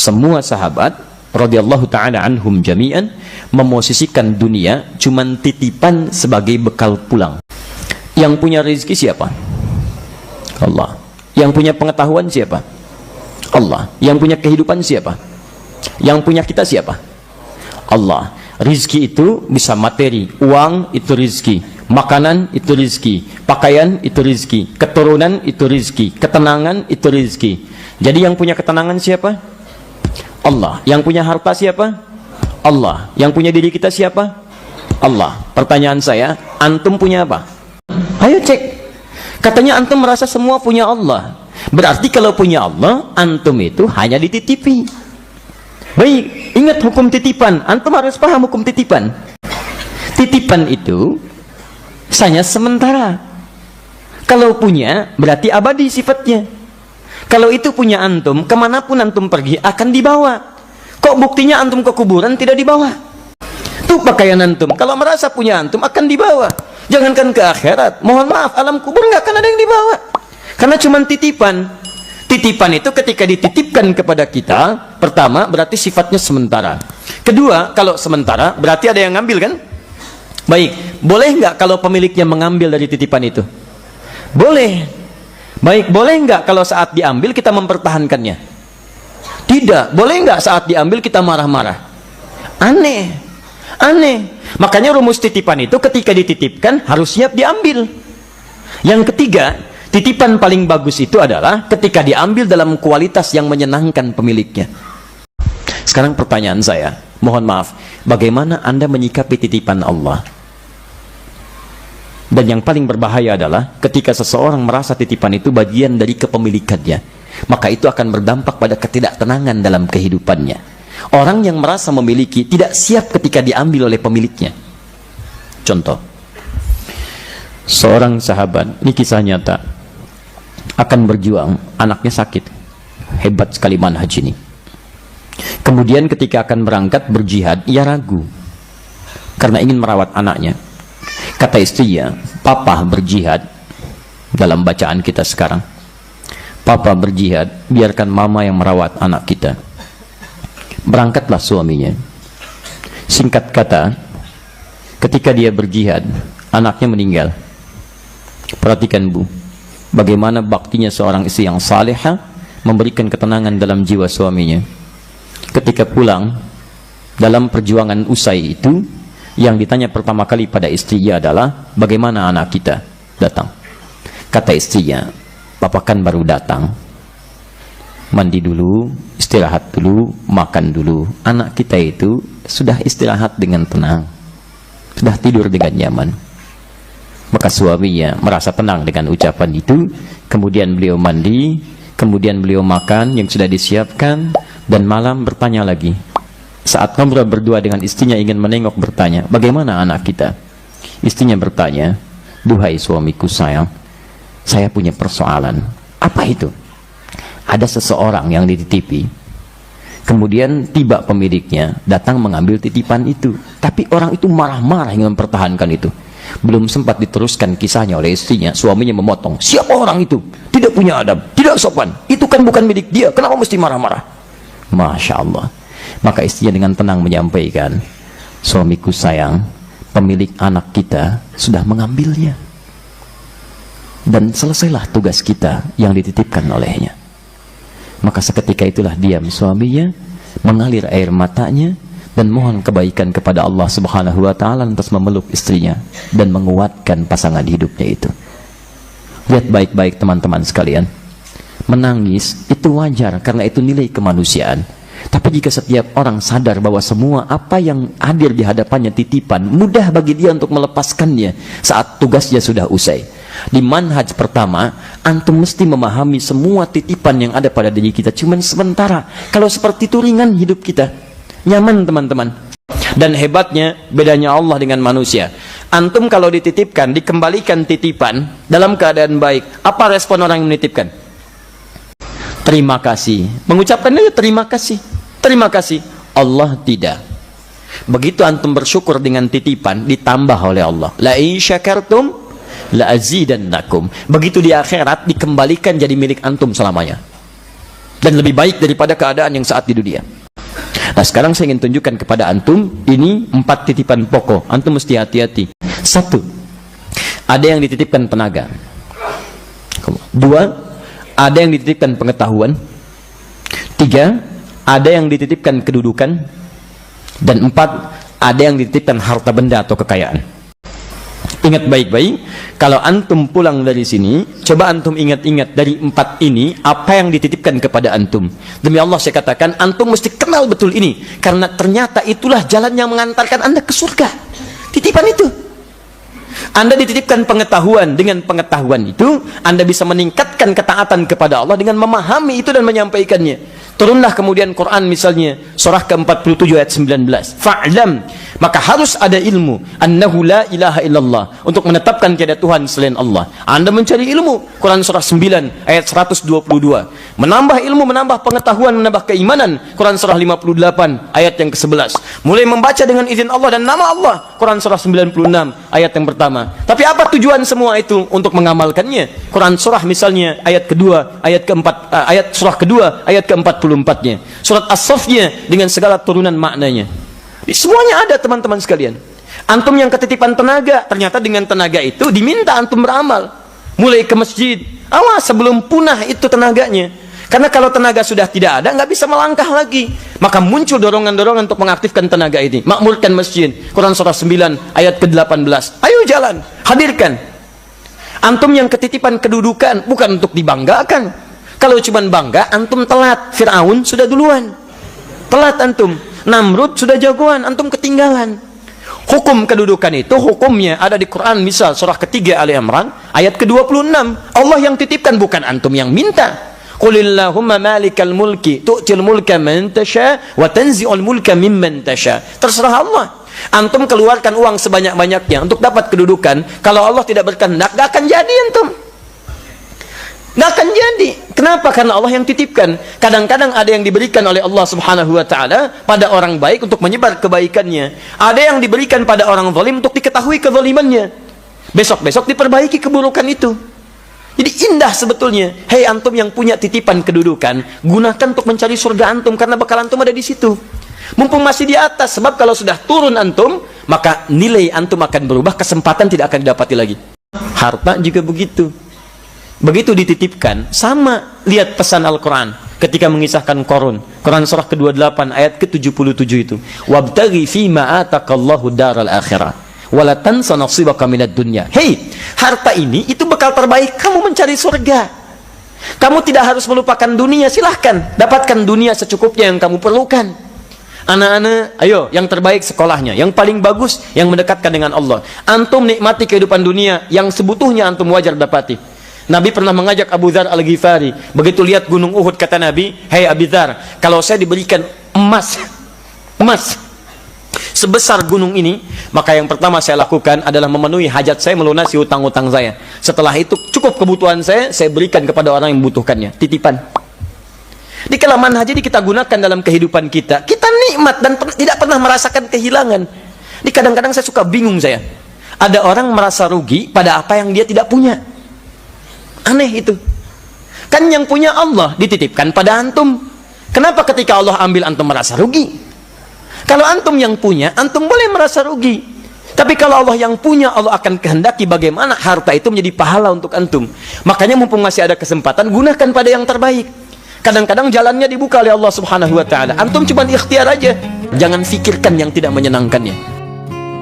semua sahabat radhiyallahu ta'ala anhum jami'an memosisikan dunia cuman titipan sebagai bekal pulang. Yang punya rezeki siapa? Allah. Yang punya pengetahuan siapa? Allah. Yang punya kehidupan siapa? Yang punya kita siapa? Allah. Rizki itu bisa materi, uang itu rizki, makanan itu rizki, pakaian itu rizki, keturunan itu rizki, ketenangan itu rizki. Jadi yang punya ketenangan siapa? Allah. Yang punya harta siapa? Allah. Yang punya diri kita siapa? Allah. Pertanyaan saya, antum punya apa? Ayo cek. Katanya antum merasa semua punya Allah. Berarti kalau punya Allah, antum itu hanya dititipi. Baik, ingat hukum titipan. Antum harus paham hukum titipan. Titipan itu hanya sementara. Kalau punya, berarti abadi sifatnya. Kalau itu punya antum, kemanapun antum pergi akan dibawa. Kok buktinya antum ke kuburan tidak dibawa? Tuh pakaian antum, kalau merasa punya antum akan dibawa. Jangankan ke akhirat, mohon maaf, alam kubur nggak akan ada yang dibawa. Karena cuma titipan. Titipan itu ketika dititipkan kepada kita, pertama berarti sifatnya sementara. Kedua, kalau sementara berarti ada yang ngambil kan? Baik, boleh nggak kalau pemiliknya mengambil dari titipan itu? Boleh. Baik, boleh nggak kalau saat diambil kita mempertahankannya? Tidak. Boleh nggak saat diambil kita marah-marah? Aneh. Aneh. Makanya rumus titipan itu ketika dititipkan harus siap diambil. Yang ketiga, titipan paling bagus itu adalah ketika diambil dalam kualitas yang menyenangkan pemiliknya. Sekarang pertanyaan saya, mohon maaf, bagaimana Anda menyikapi titipan Allah? Dan yang paling berbahaya adalah ketika seseorang merasa titipan itu bagian dari kepemilikannya, maka itu akan berdampak pada ketidaktenangan dalam kehidupannya. Orang yang merasa memiliki tidak siap ketika diambil oleh pemiliknya. Contoh, seorang sahabat, ini kisah nyata, akan berjuang, anaknya sakit, hebat sekali manhaj ini. Kemudian ketika akan berangkat berjihad, ia ragu karena ingin merawat anaknya. Kata istrinya, papa berjihad. Dalam bacaan kita sekarang, papa berjihad, biarkan mama yang merawat anak kita. Berangkatlah suaminya. Singkat kata, ketika dia berjihad, anaknya meninggal. Perhatikan Bu, bagaimana baktinya seorang istri yang salihah memberikan ketenangan dalam jiwa suaminya. Ketika pulang, dalam perjuangan usai itu, yang ditanya pertama kali pada istrinya adalah, bagaimana anak kita datang? Kata istrinya, papa kan baru datang, mandi dulu, istirahat dulu, makan dulu. Anak kita itu sudah istirahat dengan tenang, sudah tidur dengan nyaman. Maka suaminya merasa tenang dengan ucapan itu. Kemudian beliau mandi, kemudian beliau makan yang sudah disiapkan, dan malam bertanya lagi. Saat ngobrol berdua dengan istrinya ingin menengok, bertanya, bagaimana anak kita? Istrinya bertanya, duhai suamiku sayang, saya punya persoalan. Apa itu? Ada seseorang yang dititipi, kemudian tiba pemiliknya, datang mengambil titipan itu, tapi orang itu marah-marah ingin mempertahankan itu. Belum sempat diteruskan kisahnya oleh istrinya, suaminya memotong, siapa orang itu? Tidak punya adab, tidak sopan, itu kan bukan milik dia, kenapa mesti marah-marah? Masya Allah. Maka istrinya dengan tenang menyampaikan, suamiku sayang, pemilik anak kita sudah mengambilnya, dan selesailah tugas kita yang dititipkan olehnya. Maka seketika itulah diam suaminya, mengalir air matanya, dan mohon kebaikan kepada Allah Subhanahu wa Ta'ala lantas memeluk istrinya dan menguatkan pasangan hidupnya itu. Lihat baik-baik teman-teman sekalian, menangis itu wajar karena itu nilai kemanusiaan. Tapi jika setiap orang sadar bahwa semua apa yang hadir di hadapannya titipan, mudah bagi dia untuk melepaskannya saat tugasnya sudah usai. Di manhaj pertama, antum mesti memahami semua titipan yang ada pada diri kita cuman sementara. Kalau seperti itu ringan hidup kita, nyaman teman-teman. Dan hebatnya bedanya Allah dengan manusia, antum kalau dititipkan, dikembalikan titipan dalam keadaan baik, apa respon orang yang menitipkan? Terima kasih, mengucapkan aja terima kasih, terima kasih. Allah tidak. Begitu antum bersyukur dengan titipan, ditambah oleh Allah, la in syakartum la azidannakum. Begitu di akhirat dikembalikan jadi milik antum selamanya. dan lebih baik daripada keadaan yang saat di dunia. Nah, sekarang saya ingin tunjukkan kepada antum, ini 4 titipan pokok. Antum mesti hati-hati. 1, ada yang dititipkan tenaga. 2, ada yang dititipkan pengetahuan. 3, ada yang dititipkan kedudukan. Dan 4, ada yang dititipkan harta benda atau kekayaan. Ingat baik-baik, kalau antum pulang dari sini, coba antum ingat-ingat dari 4 ini, apa yang dititipkan kepada antum. Demi Allah saya katakan, antum mesti kenal betul ini, karena ternyata itulah jalan yang mengantarkan anda ke surga. Titipan itu. Anda dititipkan pengetahuan, dengan pengetahuan itu, anda bisa meningkatkan ketaatan kepada Allah dengan memahami itu dan menyampaikannya. Turunlah kemudian Quran misalnya, surah ke-47 ayat 19. Fa'lam, maka harus ada ilmu. Annahu la ilaha illallah. Untuk menetapkan tiada Tuhan selain Allah. Anda mencari ilmu. Quran surah 9 ayat 122. Menambah ilmu, menambah pengetahuan, menambah keimanan. Quran surah 58 ayat yang ke-11. Mulai membaca dengan izin Allah dan nama Allah. Quran surah 96 ayat yang pertama. Tapi apa tujuan semua itu? Untuk mengamalkannya. Quran surah misalnya ayat kedua, ayat keempat, ayat surah kedua, ayat ke-44-nya. Surat As-Saffnya dengan segala turunan maknanya. Semuanya ada teman-teman sekalian. Antum yang ketitipan tenaga, ternyata dengan tenaga itu diminta antum beramal. Mulai ke masjid. Awas sebelum punah itu tenaganya. Karena kalau tenaga sudah tidak ada, nggak bisa melangkah lagi. Maka muncul dorongan-dorongan untuk mengaktifkan tenaga ini. Makmurkan masjid. Quran surah 9 ayat ke-18. Ayo jalan, hadirkan. Antum yang ketitipan kedudukan bukan untuk dibanggakan. Kalau cuma bangga, antum telat. Fir'aun sudah duluan. Telat antum. Namrud sudah jagoan, antum ketinggalan. Hukum kedudukan itu hukumnya ada di Quran, misal surah ketiga Ali Imran ayat ke-26. Allah yang titipkan, bukan antum yang minta. Qulillahumma malikal mulki tu'til mulka man tasha wa tanzi'ul mulka mimman tasha. Terserah Allah. Antum keluarkan uang sebanyak-banyaknya untuk dapat kedudukan, kalau Allah tidak berkehendak gak akan jadi antum. Gak akan jadi. Kenapa? Karena Allah yang titipkan. Kadang-kadang ada yang diberikan oleh Allah subhanahu wa ta'ala pada orang baik untuk menyebar kebaikannya. Ada yang diberikan pada orang zalim untuk diketahui kezalimannya. Besok-besok diperbaiki keburukan itu. Jadi indah sebetulnya. Hei antum yang punya titipan kedudukan, gunakan untuk mencari surga antum, karena bakal antum ada di situ. Mumpung masih di atas, sebab kalau sudah turun antum, maka nilai antum akan berubah, kesempatan tidak akan didapati lagi. Harta juga begitu. Begitu dititipkan, sama. Lihat pesan Al-Quran ketika mengisahkan Qarun. Quran surah ke-28 ayat ke-77 itu. Wabtaghi fima ataqallahu daral akhirah wala tansa nasibaka minad dunya. Hei, harta ini itu bekal terbaik kamu mencari surga. Kamu tidak harus melupakan dunia, silahkan dapatkan dunia secukupnya yang kamu perlukan. Anak-anak, ayo, yang terbaik sekolahnya, yang paling bagus, yang mendekatkan dengan Allah. Antum nikmati kehidupan dunia yang sebutuhnya antum wajar dapati. Nabi pernah mengajak Abu Dzar Al-Ghifari. Begitu lihat gunung Uhud, kata Nabi, "Hei Abu Dzar, kalau saya diberikan emas sebesar gunung ini, maka yang pertama saya lakukan adalah memenuhi hajat saya, melunasi hutang-hutang saya. Setelah itu cukup kebutuhan saya berikan kepada orang yang membutuhkannya." Titipan. Di kelaman haji kita gunakan dalam kehidupan kita. Kita nikmat dan tidak pernah merasakan kehilangan. Di kadang-kadang saya suka bingung saya. Ada orang merasa rugi pada apa yang dia tidak punya. Aneh itu. Kan yang punya Allah dititipkan pada antum. Kenapa ketika Allah ambil antum merasa rugi? Kalau antum yang punya, antum boleh merasa rugi. Tapi kalau Allah yang punya, Allah akan kehendaki bagaimana harta itu menjadi pahala untuk antum. Makanya mumpung masih ada kesempatan, gunakan pada yang terbaik. Kadang-kadang jalannya dibuka oleh Allah subhanahu wa ta'ala. Antum cuma ikhtiar aja. Jangan fikirkan yang tidak menyenangkannya.